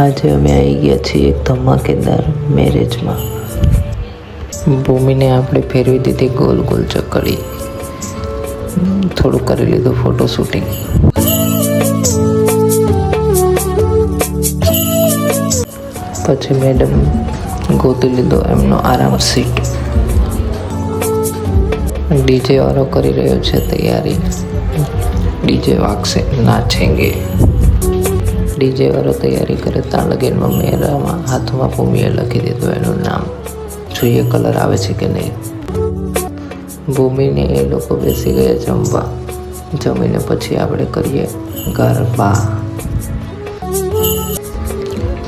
આજે અમે આવી ગયા છીએ એક ધમાકેદાર મેરેજમાં. ભૂમિને આપણે ફેરવી દીધી ગોલ ગોલ ચકડી. થોડું કરી લીધું ફોટો શૂટિંગ. પછી મેડમ ગોતી લીધો એમનો આરામ સીટ. ડીજે વાળો કરી રહ્યો છે તૈયારી. ડીજે વાગશે, નાચેંગે. ડીજે વાળો તૈયારી કરે ત્યાં લગીનમાં મેરામાં હાથમાં ભૂમિએ લખી દીધું એનું નામ. જોઈએ કલર આવે છે કે નહીં. ભૂમિને એ લોકો બેસી ગયા જમવા. જમીને પછી આપણે કરીએ ગરબા.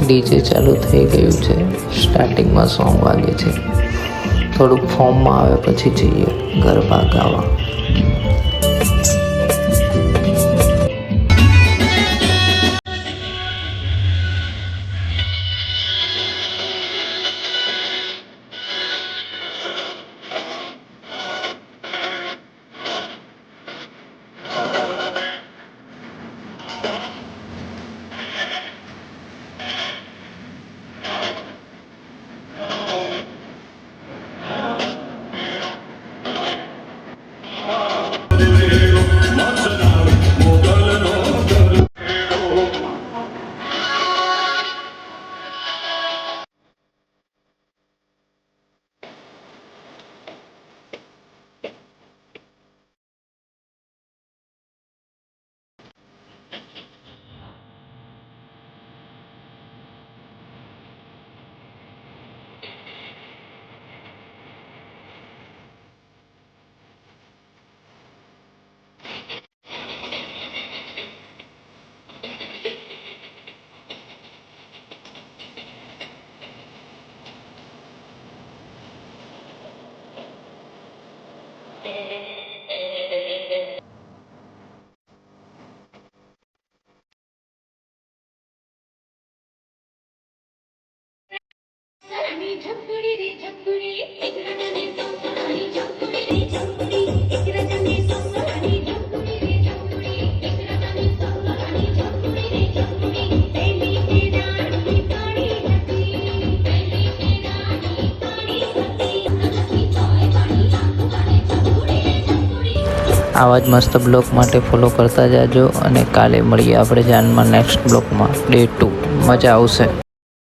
ડીજે ચાલુ થઈ ગયું છે. સ્ટાર્ટિંગમાં સોંગ વાગે છે. થોડુંક ફોર્મમાં આવે પછી જઈએ ગરબા ગાવા. આવા જ મસ્ત બ્લોગ માટે ફોલો કરતા જાજો અને કાલે મળીએ આપણે જાનમાં નેક્સ્ટ બ્લોગમાં. ડે 2 મજા આવશે.